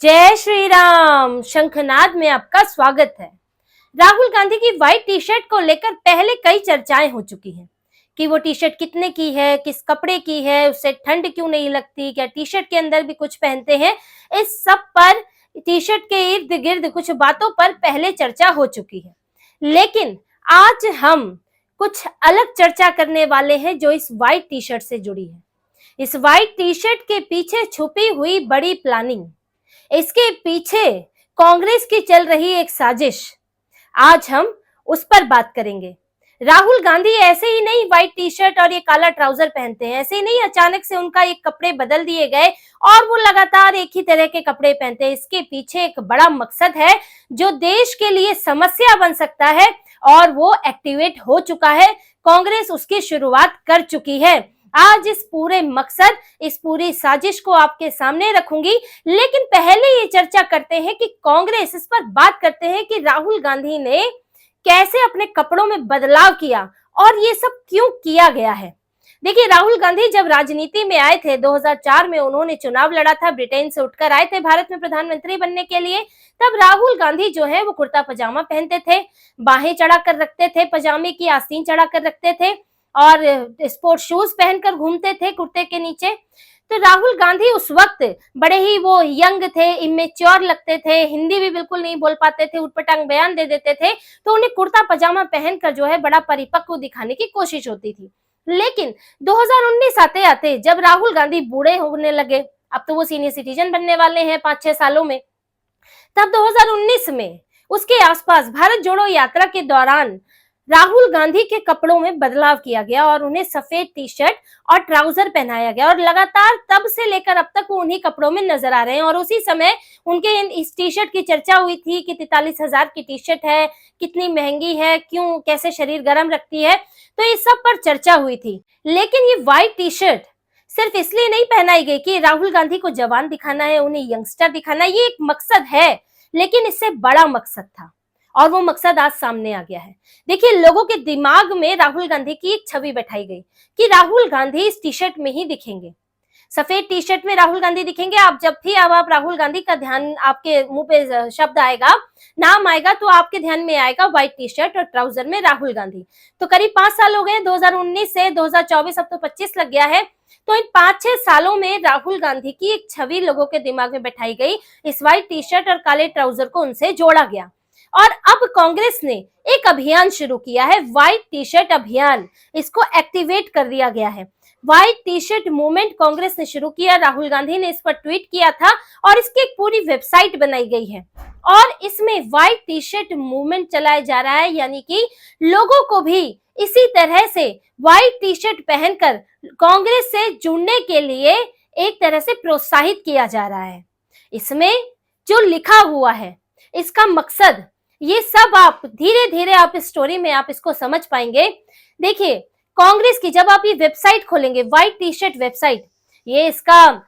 जय श्री राम। शंखनाद में आपका स्वागत है। राहुल गांधी की व्हाइट टी शर्ट को लेकर पहले कई चर्चाएं हो चुकी हैं कि वो टी शर्ट कितने की है, किस कपड़े की है, उससे ठंड क्यों नहीं लगती, क्या टी शर्ट के अंदर भी कुछ पहनते हैं। इस सब पर, टी शर्ट के इर्द गिर्द कुछ बातों पर पहले चर्चा हो चुकी है, लेकिन आज हम कुछ अलग चर्चा करने वाले हैं जो इस व्हाइट टी शर्ट से जुड़ी है। इस व्हाइट टी शर्ट के पीछे छुपी हुई बड़ी प्लानिंग, इसके पीछे कांग्रेस की चल रही एक साजिश, आज हम उस पर बात करेंगे। राहुल गांधी ऐसे ही नहीं व्हाइट टी शर्ट और ये काला ट्राउजर पहनते हैं, ऐसे ही नहीं अचानक से उनका ये कपड़े बदल दिए गए और वो लगातार एक ही तरह के कपड़े पहनते हैं। इसके पीछे एक बड़ा मकसद है जो देश के लिए समस्या बन सकता है और वो एक्टिवेट हो चुका है। कांग्रेस उसकी शुरुआत कर चुकी है। आज इस पूरे मकसद, इस पूरी साजिश को आपके सामने रखूंगी, लेकिन पहले ये चर्चा करते हैं कि कांग्रेस, इस पर बात करते हैं कि राहुल गांधी ने कैसे अपने कपड़ों में बदलाव किया और ये सब क्यों किया गया है। देखिए, राहुल गांधी जब राजनीति में आए थे 2004 में, उन्होंने चुनाव लड़ा था, ब्रिटेन से उठकर आए थे भारत में प्रधानमंत्री बनने के लिए। तब राहुल गांधी जो है वो कुर्ता पजामा पहनते थे, बाहें चढ़ा कर रखते थे, पजामे की आस्तीन चढ़ा कर रखते थे और स्पोर्ट शूज पहनकर घूमते थे कुर्ते के नीचे। तो राहुल गांधी उस वक्त बड़े ही वो यंग थे, इमेच्योर लगते थे, हिंदी भी बिल्कुल नहीं बोल पाते थे, उटपटांग बयान दे देते थे, तो उन्हें कुर्ता पजामा पहनकर जो है बड़ा परिपक्व दिखाने की कोशिश होती थी। लेकिन 2019 आते आते जब राहुल गांधी बूढ़े होने लगे, अब तो वो सीनियर सिटीजन बनने वाले हैं 5-6 सालों में, तब 2019 में उसके आसपास भारत जोड़ो यात्रा के दौरान राहुल गांधी के कपड़ों में बदलाव किया गया और उन्हें सफेद टी शर्ट और ट्राउजर पहनाया गया और लगातार तब से लेकर अब तक वो उन्हीं कपड़ों में नजर आ रहे हैं। और उसी समय उनके इस टी शर्ट की चर्चा हुई थी कि 43,000 की टी शर्ट है, कितनी महंगी है, क्यों, कैसे शरीर गर्म रखती है, तो इस सब पर चर्चा हुई थी। लेकिन ये व्हाइट टी शर्ट सिर्फ इसलिए नहीं पहनाई गई कि राहुल गांधी को जवान दिखाना है, उन्हें यंगस्टर दिखाना है, ये एक मकसद है, लेकिन इससे बड़ा मकसद था और वो मकसद आज सामने आ गया है। देखिए, लोगों के दिमाग में राहुल गांधी की एक छवि बैठाई गई कि राहुल गांधी इस टी शर्ट में ही दिखेंगे, सफेद टी शर्ट में राहुल गांधी दिखेंगे। आप जब भी आप राहुल गांधी का ध्यान, आपके मुंह पे शब्द आएगा, नाम आएगा, तो आपके ध्यान में आएगा व्हाइट टी शर्ट और ट्राउजर में राहुल गांधी। तो करीब 5 साल हो गए, 2019 से 2024, अब तो 25 लग गया है। तो इन 5-6 सालों में राहुल गांधी की एक छवि लोगों के दिमाग में बैठाई गई, इस व्हाइट टी शर्ट और काले ट्राउजर को उनसे जोड़ा गया। और अब कांग्रेस ने एक अभियान शुरू किया है, व्हाइट टी शर्ट अभियान, इसको एक्टिवेट कर दिया गया है। White T shirt movement Congress ने शुरू किया, राहुल गांधी ने इस पर ट्वीट किया था और इसकी एक पूरी वेबसाइट बनाई गई है और इसमें व्हाइट टी शर्ट मूवमेंट चलाया जा रहा है, यानी कि लोगों को भी इसी तरह से व्हाइट टी शर्ट पहनकर कांग्रेस से जुड़ने के लिए एक तरह से प्रोत्साहित किया जा रहा है। इसमें जो लिखा हुआ है, इसका मकसद, ये सब आप धीरे धीरे आप इस स्टोरी में आप इसको समझ पाएंगे। देखिए, कांग्रेस की जब आप ये वेबसाइट खोलेंगे, व्हाइट टी शर्ट वेबसाइट, ये इसका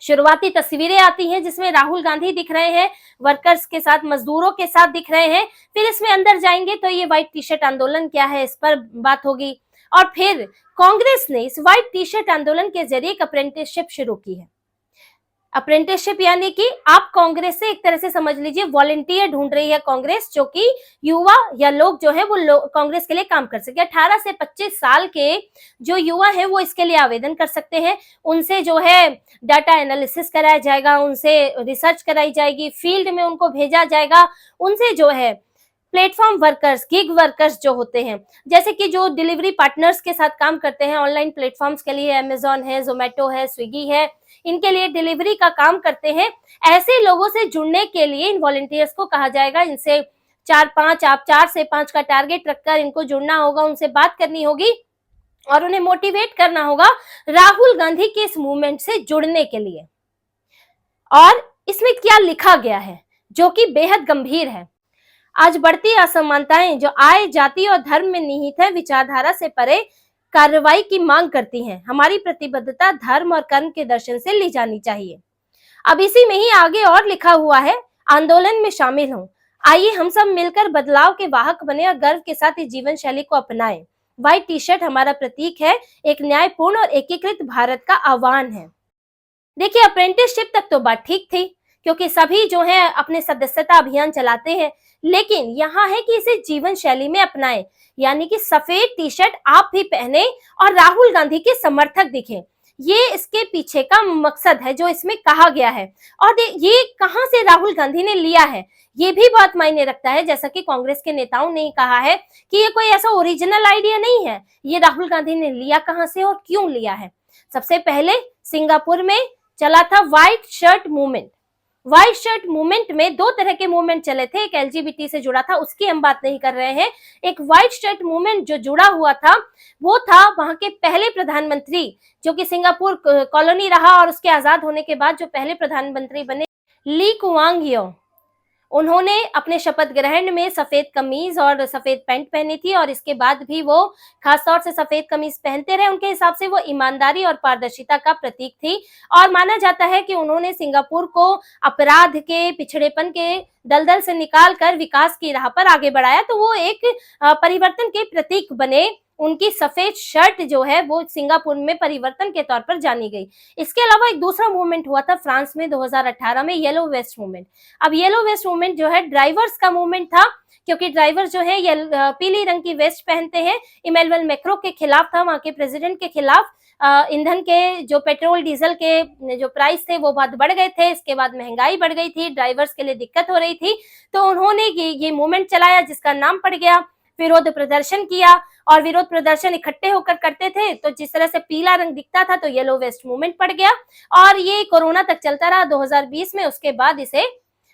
शुरुआती तस्वीरें आती हैं जिसमें राहुल गांधी दिख रहे हैं, वर्कर्स के साथ, मजदूरों के साथ दिख रहे हैं। फिर इसमें अंदर जाएंगे तो ये व्हाइट टी शर्ट आंदोलन क्या है, इस पर बात होगी। और फिर कांग्रेस ने इस व्हाइट टी शर्ट आंदोलन के जरिए एक अप्रेंटिसशिप शुरू की है। अप्रेंटिसशिप यानी कि आप कांग्रेस से एक तरह से समझ लीजिए वॉलंटियर ढूंढ रही है कांग्रेस, जो कि युवा या लोग जो है वो कांग्रेस के लिए काम कर सके। 18 से 25 साल के जो युवा है वो इसके लिए आवेदन कर सकते हैं। उनसे जो है डाटा एनालिसिस कराया जाएगा, उनसे रिसर्च कराई जाएगी, फील्ड में उनको भेजा जाएगा, उनसे जो है प्लेटफॉर्म वर्कर्स, गिग वर्कर्स जो होते हैं, जैसे कि जो डिलीवरी पार्टनर्स के साथ काम करते हैं ऑनलाइन प्लेटफॉर्म्स के लिए, अमेजॉन है, जोमेटो है, स्विगी है, इनके लिए डिलीवरी का काम करते हैं, ऐसे लोगों से जुड़ने के लिए इन वॉलंटियर्स को कहा जाएगा। इनसे 4-5, आप 4 से 5 का टारगेट रखकर इनको जुड़ना होगा, उनसे बात करनी होगी और उन्हें मोटिवेट करना होगा राहुल गांधी के इस मूवमेंट से जुड़ने के लिए। और इसमें क्या लिखा गया है जो कि बेहद गंभीर है। आज बढ़ती असमानताएं जो आय, जाति और धर्म में निहित है, विचारधारा से परे कार्रवाई की मांग करती हैं। हमारी प्रतिबद्धता धर्म और कर्म के दर्शन से ली जानी चाहिए। अब इसी में ही आगे और लिखा हुआ है, आंदोलन में शामिल हों, आइए हम सब मिलकर बदलाव के वाहक बने और गर्व के साथ इस जीवन शैली को अपनाएं। व्हाइट टी शर्ट हमारा प्रतीक है, एक न्यायपूर्ण और एकीकृत भारत का आह्वान है। देखिए, अप्रेंटिसशिप तक तो बात ठीक थी क्योंकि सभी जो है अपने सदस्यता अभियान चलाते हैं, लेकिन यहाँ है कि इसे जीवन शैली में अपनाएं, यानी कि सफेद टी शर्ट आप भी पहने और राहुल गांधी के समर्थक दिखें। ये इसके पीछे का मकसद है जो इसमें कहा गया है। और ये कहां से राहुल गांधी ने लिया है, ये भी बहुत मायने रखता है। जैसा कि कांग्रेस के नेताओं ने कहा है कि ये कोई ऐसा ओरिजिनल आइडिया नहीं है, ये राहुल गांधी ने लिया कहां से और क्यों लिया है। सबसे पहले सिंगापुर में चला था white shirt movement. White shirt movement में दो तरह के मूवमेंट चले थे, एक एलजीबीटी से जुड़ा था, उसकी हम बात नहीं कर रहे हैं। एक व्हाइट शर्ट मूवमेंट जो जुड़ा हुआ था वो था वहां के पहले प्रधानमंत्री, जो कि सिंगापुर कॉलोनी रहा और उसके आजाद होने के बाद जो पहले प्रधानमंत्री बने, ली कुआंग यो। उन्होंने अपने शपथ ग्रहण में सफेद कमीज और सफेद पैंट पहनी थी और इसके बाद भी वो खासतौर से सफेद कमीज पहनते रहे। उनके हिसाब से वो ईमानदारी और पारदर्शिता का प्रतीक थी और माना जाता है कि उन्होंने सिंगापुर को अपराध के, पिछड़ेपन के दलदल से निकाल कर विकास की राह पर आगे बढ़ाया। तो वो एक परिवर्तन के प्रतीक बने। उनकी सफेद शर्ट जो है वो सिंगापुर में परिवर्तन के तौर पर जानी गई। इसके अलावा एक दूसरा मूवमेंट हुआ था फ्रांस में 2018 में, येलो वेस्ट मूवमेंट। अब येलो वेस्ट मूवमेंट जो है ड्राइवर्स का मूवमेंट था, क्योंकि ड्राइवर जो है ये पीली रंग की वेस्ट पहनते हैं। इमैनुअल मैक्रों के खिलाफ था, वहां के प्रेसिडेंट के खिलाफ। ईंधन के जो पेट्रोल डीजल के जो प्राइस थे वो बहुत बढ़ गए थे, इसके बाद महंगाई बढ़ गई थी, ड्राइवर्स के लिए दिक्कत हो रही थी। तो उन्होंने ये मूवमेंट चलाया जिसका नाम पड़ गया, विरोध प्रदर्शन किया। और विरोध प्रदर्शन इकट्ठे होकर करते थे, तो जिस तरह से पीला रंग दिखता था तो येलो वेस्ट मूवमेंट पड़ गया और ये कोरोना तक चलता रहा 2020 में। उसके बाद इसे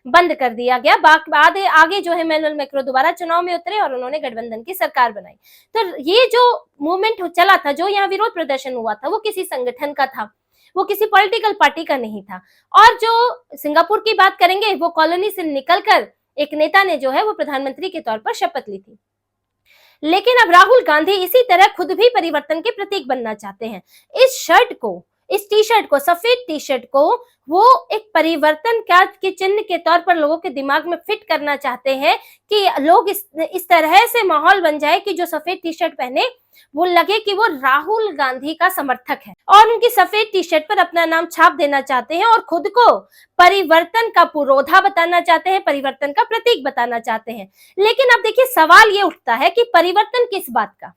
बंद कर दिया गया। बाद आगे जो है इमैनुअल मैक्रों दोबारा चुनाव में उतरे और उन्होंने गठबंधन की सरकार बनाई। तो ये जो मूवमेंट चला था, जो यहाँ विरोध प्रदर्शन हुआ था, वो किसी संगठन का था, वो किसी पॉलिटिकल पार्टी का नहीं था। और जो सिंगापुर की बात करेंगे, वो कॉलोनी से निकलकर एक नेता ने जो है वो प्रधानमंत्री के तौर पर शपथ ली थी। लेकिन अब राहुल गांधी इसी तरह खुद भी परिवर्तन के प्रतीक बनना चाहते हैं। इस शर्ट को, इस टी शर्ट को, सफेद टी शर्ट को वो एक परिवर्तन के चिन्ह के तौर पर लोगों के दिमाग में फिट करना चाहते हैं कि लोग इस तरह से माहौल बन जाए कि जो सफेद टी शर्ट पहने वो लगे कि वो राहुल गांधी का समर्थक है और उनकी सफेद टी शर्ट पर अपना नाम छाप देना चाहते हैं और खुद को परिवर्तन का पुरोधा बताना चाहते हैं, परिवर्तन का प्रतीक बताना चाहते हैं। लेकिन अब देखिए सवाल ये उठता है कि परिवर्तन किस बात का?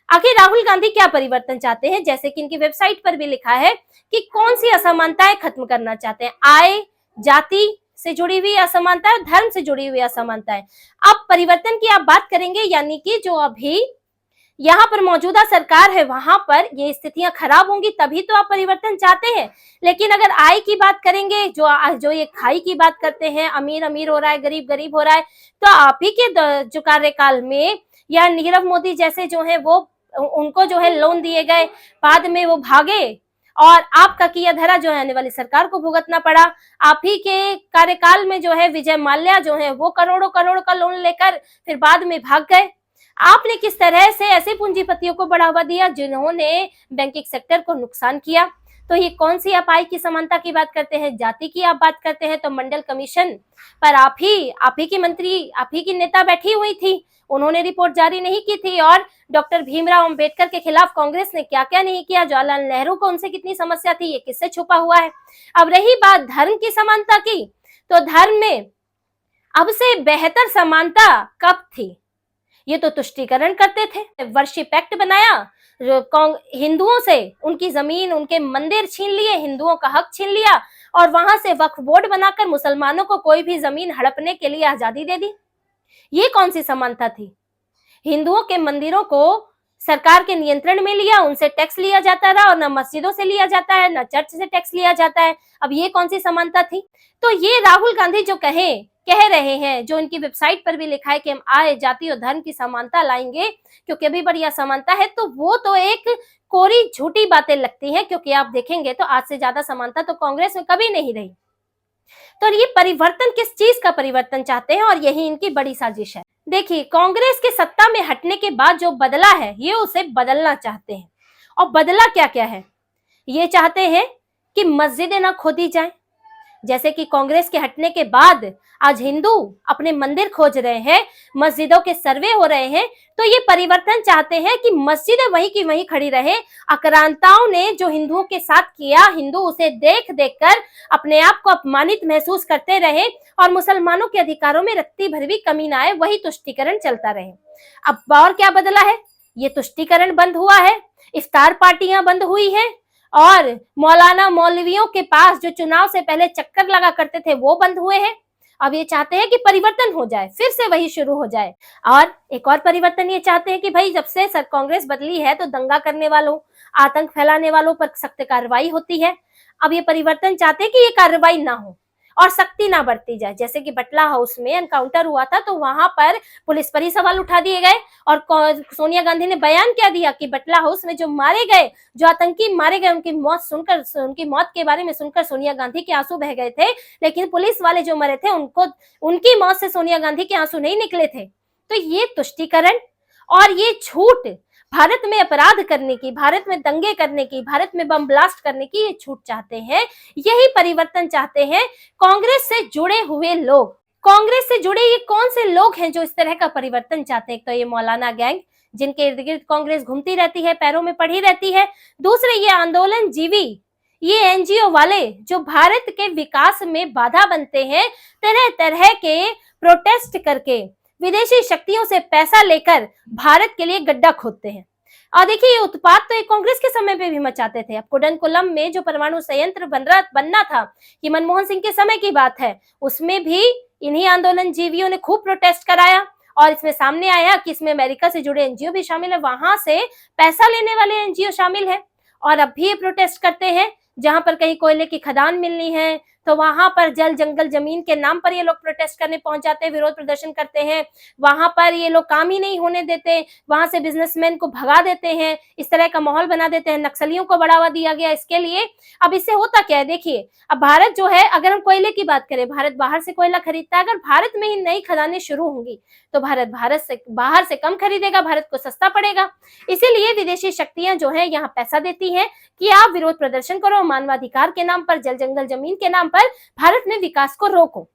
आखिर राहुल गांधी क्या परिवर्तन चाहते हैं? जैसे कि इनकी वेबसाइट पर भी लिखा है कि कौन सी असमानताएं खत्म करना चाहते हैं। आय, जाति से जुड़ी हुई असमानताएं, धर्म से जुड़ी हुई असमानताएं। अब परिवर्तन की आप बात करेंगे, यानी कि जो अभी यहाँ पर मौजूदा सरकार है वहां पर ये स्थितियां खराब होंगी, तभी तो आप परिवर्तन चाहते हैं। लेकिन अगर आय की बात करेंगे, जो ये खाई की बात करते हैं, अमीर अमीर हो रहा है, गरीब गरीब हो रहा है, तो आप ही के जो कार्यकाल में या नीरव मोदी जैसे जो है वो उनको जो है लोन दिए गए, बाद में वो भागे और आपका किया धरा जो है आने वाली सरकार को भुगतना पड़ा। आप ही के कार्यकाल में जो है विजय माल्या जो है वो करोड़ों करोड़ का लोन लेकर फिर बाद में भाग गए। आपने किस तरह से ऐसे पूंजीपतियों को बढ़ावा दिया जिन्होंने बैंकिंग सेक्टर को नुकसान किया। तो ये कौन सी आप आय की समानता की बात करते हैं, जाति की आप बात करते हैं, तो मंडल कमीशन पर आप ही की मंत्री, आप ही की नेता बैठी हुई थी, उन्होंने रिपोर्ट जारी नहीं की थी। और डॉक्टर भीमराव अंबेडकर के खिलाफ कांग्रेस ने क्या क्या नहीं किया, जवाहरलाल नेहरू को उनसे कितनी समस्या थी, ये किससे छुपा हुआ है। अब रही बात धर्म की समानता की, तो धर्म में अब से बेहतर समानता कब थी? ये तो तुष्टीकरण करते थे, वर्शिप एक्ट बनाया, हिंदुओं से उनकी जमीन, उनके मंदिर छीन लिए, हिंदुओं का हक छीन लिया और वहां से वक्फ बोर्ड बनाकर मुसलमानों को कोई भी जमीन हड़पने के लिए आजादी दे दी। ये कौन सी समानता थी? हिंदुओं के मंदिरों को सरकार के नियंत्रण में लिया, उनसे टैक्स लिया जाता रहा और न मस्जिदों से लिया जाता है, न चर्च से टैक्स लिया जाता है। अब ये कौन सी समानता थी? तो ये राहुल गांधी जो कह रहे हैं, जो इनकी वेबसाइट पर भी लिखा है कि हम आय, जाति और धर्म की समानता लाएंगे क्योंकि अभी बढ़िया समानता है, तो वो तो एक कोरी झूठी बातें लगती हैं। क्योंकि आप देखेंगे तो आज से ज्यादा समानता तो कांग्रेस में कभी नहीं रही। तो ये परिवर्तन किस चीज का परिवर्तन चाहते हैं और यही इनकी बड़ी साजिश है। देखिए, कांग्रेस के सत्ता में हटने के बाद जो बदला है ये उसे बदलना चाहते हैं। और बदला क्या क्या है? ये चाहते हैं कि मस्जिदें ना खोदी जाएं, जैसे कि कांग्रेस के हटने के बाद आज हिंदू अपने मंदिर खोज रहे हैं, मस्जिदों के सर्वे हो रहे हैं, तो ये परिवर्तन चाहते हैं कि मस्जिदें वहीं की वहीं खड़ी रहे। आक्रांताओं ने जो हिंदुओं के साथ किया, हिंदू उसे देख देख कर अपने आप को अपमानित महसूस करते रहे और मुसलमानों के अधिकारों में रत्ती भर भी कमी न आए, वही तुष्टीकरण चलता रहे। अब और क्या बदला है? ये तुष्टीकरण बंद हुआ है, इफ्तार पार्टियां बंद हुई हैं और मौलाना मौलवियों के पास जो चुनाव से पहले चक्कर लगा करते थे वो बंद हुए हैं। अब ये चाहते हैं कि परिवर्तन हो जाए, फिर से वही शुरू हो जाए। और एक और परिवर्तन ये चाहते हैं कि भाई जब से कांग्रेस बदली है तो दंगा करने वालों, आतंक फैलाने वालों पर सख्त कार्रवाई होती है। अब ये परिवर्तन चाहते हैं कि ये कार्रवाई ना हो और सख्ती ना बरती जाए। जैसे कि बटला हाउस में एनकाउंटर हुआ था तो वहां पर पुलिस पर ही सवाल उठा दिए गए और सोनिया गांधी ने बयान क्या दिया कि बटला हाउस में जो मारे गए, जो आतंकी मारे गए, उनकी मौत के बारे में सुनकर सोनिया गांधी के आंसू बह गए थे, लेकिन पुलिस वाले जो मरे थे उनकी मौत से सोनिया गांधी के आंसू नहीं निकले थे। तो ये तुष्टीकरण और ये छूट भारत में अपराध करने की, भारत में दंगे करने की, भारत में बम ब्लास्ट करने की, ये छूट चाहते हैं। यही परिवर्तन चाहते हैं कांग्रेस से जुड़े हुए लोग। कांग्रेस से जुड़े ये कौन से लोग हैं जो इस तरह का परिवर्तन चाहते हैं? तो ये मौलाना गैंग जिनके इर्द गिर्द कांग्रेस घूमती रहती है, पैरों में पड़ी रहती है। दूसरे ये आंदोलन जीवी, ये एनजीओ वाले जो भारत के विकास में बाधा बनते हैं, तरह तरह के प्रोटेस्ट करके विदेशी शक्तियों से पैसा लेकर भारत के लिए गड्ढा खोदते हैं। और देखिए ये उत्पात तो एक कांग्रेस के समय पे भी मचाते थे। अब कुडनकुलम में जो परमाणु संयंत्र बनना था, ये मनमोहन सिंह के समय की बात है, उसमें भी इन्हीं आंदोलन जीवियों ने खूब प्रोटेस्ट कराया और इसमें सामने आया कि इसमें अमेरिका से जुड़े एनजीओ भी शामिल है, वहां से पैसा लेने वाले एनजीओ शामिल है। और अब भी ये प्रोटेस्ट करते हैं। जहां पर कहीं कोयले की खदान मिलनी है तो वहां पर जल जंगल जमीन के नाम पर ये लोग प्रोटेस्ट करने पहुंच जाते हैं, विरोध प्रदर्शन करते हैं। वहां पर ये लोग काम ही नहीं होने देते, वहां से बिजनेसमैन को भगा देते हैं, इस तरह का माहौल बना देते हैं। नक्सलियों को बढ़ावा दिया गया इसके लिए। अब इससे होता क्या है? देखिए अब भारत जो है, अगर हम कोयले की बात करें, भारत बाहर से कोयला खरीदता है। अगर भारत में ही नई खदानें शुरू होंगी तो भारत से बाहर से कम खरीदेगा, भारत को सस्ता पड़ेगा। इसीलिए विदेशी शक्तियां जो है यहाँ पैसा देती हैं कि आप विरोध प्रदर्शन करो, मानवाधिकार के नाम पर, जल जंगल जमीन के नाम पर भारत में विकास को रोको।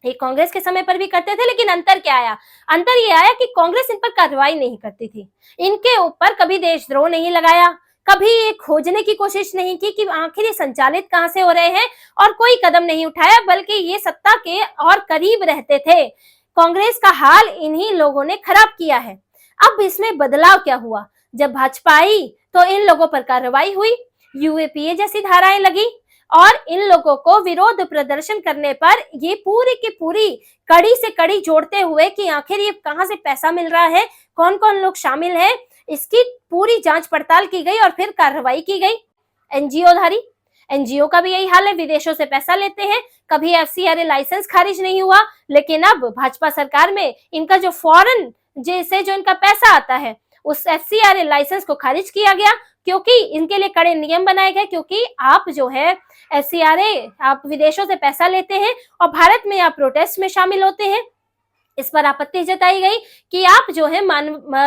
ये कांग्रेस के समय पर भी करते थे, लेकिन अंतर क्या आया? अंतर ये आया कि कांग्रेस इन पर कार्रवाई नहीं करती थी, इनके ऊपर कभी देशद्रोह नहीं लगाया, कभी ये खोजने की कोशिश नहीं की कि आखिर ये संचालित कहां से हो रहे हैं, और कोई कदम नहीं उठाया, बल्कि ये सत्ता के और करीब रहते थे। कांग्रेस का हाल इन्हीं लोगों ने खराब किया है। अब इसमें बदलाव क्या हुआ? जब भाजपा आई तो इन लोगों पर कार्रवाई हुई, यूएपीए जैसी धाराएं लगी और इन लोगों को विरोध प्रदर्शन करने पर ये पूरी की पूरी कड़ी से कड़ी जोड़ते हुए कि आखिर ये कहां से पैसा मिल रहा है, कौन कौन लोग शामिल हैं, इसकी पूरी जांच पड़ताल की गई और फिर कार्रवाई की गई। एनजीओ का भी यही हाल है, विदेशों से पैसा लेते हैं। कभी एफसीआरए लाइसेंस खारिज नहीं हुआ, लेकिन अब भाजपा सरकार में इनका जो फॉरेन जैसे जो इनका पैसा आता है उस एफसीआरए लाइसेंस को खारिज किया गया, क्योंकि इनके लिए कड़े नियम बनाए गए। क्योंकि आप जो है एफसीआरए, आप विदेशों से पैसा लेते हैं और भारत में आप प्रोटेस्ट में शामिल होते हैं। इस पर आपत्ति जताई गई कि आप जो है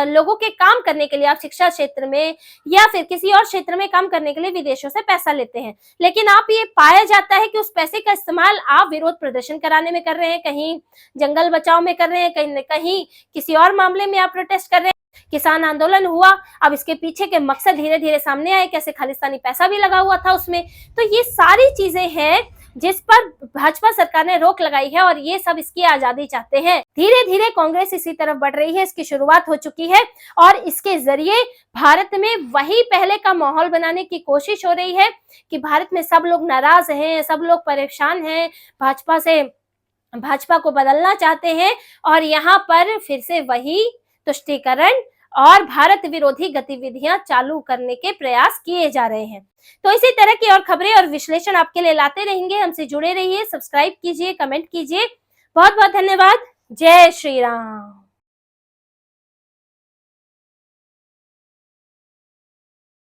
लोगों के काम करने के लिए, आप शिक्षा क्षेत्र में या फिर किसी और क्षेत्र में काम करने के लिए विदेशों से पैसा लेते हैं, लेकिन आप ये पाया जाता है कि उस पैसे का इस्तेमाल आप विरोध प्रदर्शन कराने में कर रहे हैं, कहीं जंगल बचाओ में कर रहे हैं, कहीं किसी और मामले में आप प्रोटेस्ट कर रहे हैं। किसान आंदोलन हुआ, अब इसके पीछे के मकसद धीरे धीरे सामने आए, कैसे खालिस्तानी पैसा भी लगा हुआ था उसमें। तो ये सारी चीजें हैं जिस पर भाजपा सरकार ने रोक लगाई है और ये सब इसकी आजादी चाहते हैं। धीरे धीरे कांग्रेस इसी तरफ बढ़ रही है, इसकी शुरुआत हो चुकी है और इसके जरिए भारत में वही पहले का माहौल बनाने की कोशिश हो रही है कि भारत में सब लोग नाराज हैं, सब लोग परेशान हैं, भाजपा को बदलना चाहते हैं और यहाँ पर फिर से वही तुष्टीकरण और भारत विरोधी गतिविधियां चालू करने के प्रयास किए जा रहे हैं। तो इसी तरह की और खबरें और विश्लेषण आपके लिए लाते रहेंगे। हमसे जुड़े रहिए, सब्सक्राइब कीजिए, कमेंट कीजिए। बहुत बहुत धन्यवाद। जय श्री राम।